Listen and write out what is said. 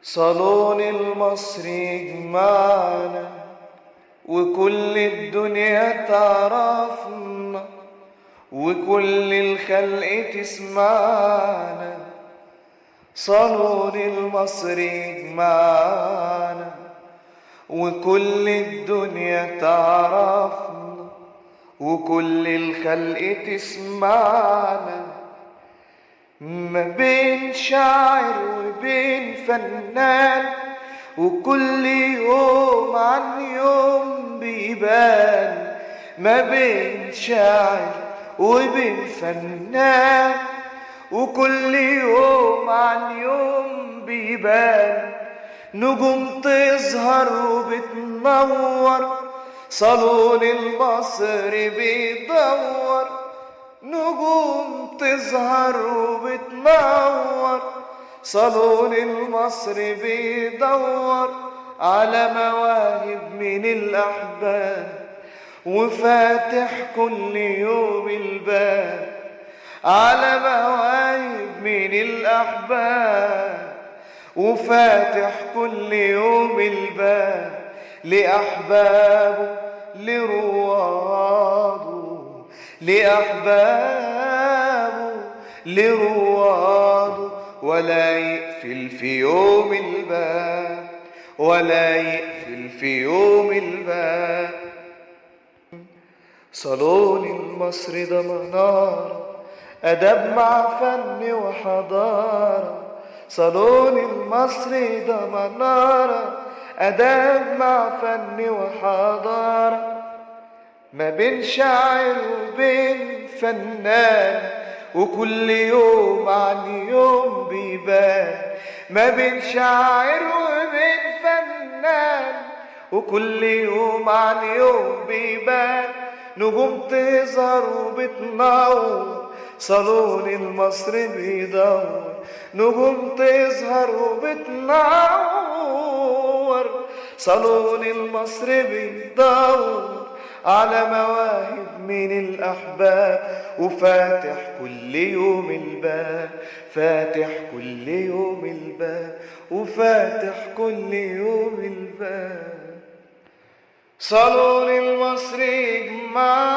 صالون المصري يجمعنا وكل الدنيا تعرفنا وكل الخلق تسمعنا. صالون المصري يجمعنا وكل الدنيا تعرفنا وكل الخلق تسمعنا. ما بين شاعر وبين فنان وكل يوم عن يوم بيبان. ما بين شاعر وبين فنان وكل يوم عن يوم بيبان. نجوم تظهر وبتنور صالون المصري بيدور. نجوم تظهر وبتنور صالون المصري بيدور على مواهب من الأحباب وفاتح كل يوم الباب. على مواهب من الأحباب وفاتح كل يوم الباب لأحبابه لرواده لأحبابه لرواده. ولا يقفل في يوم الباب ولا يقفل في يوم الباب. صالون المصري ده منارة أدب مع فن وحضارة. صالون المصري ده منارة أدب مع فن وحضارة. ما بين شاعر وبين فنان وكل يوم عن يوم بيبان. ما بين شاعر وبين فنان وكل يوم عن يوم بيبان. نجوم تظهر وبتنور صالون المصري بيدور. نجوم تظهر وبتنور صالون المصري بيدور على مواهب من الأحباب وفاتح كل يوم الباب. فاتح كل يوم الباب وفاتح كل يوم الباب. صالون المصري يجمعنا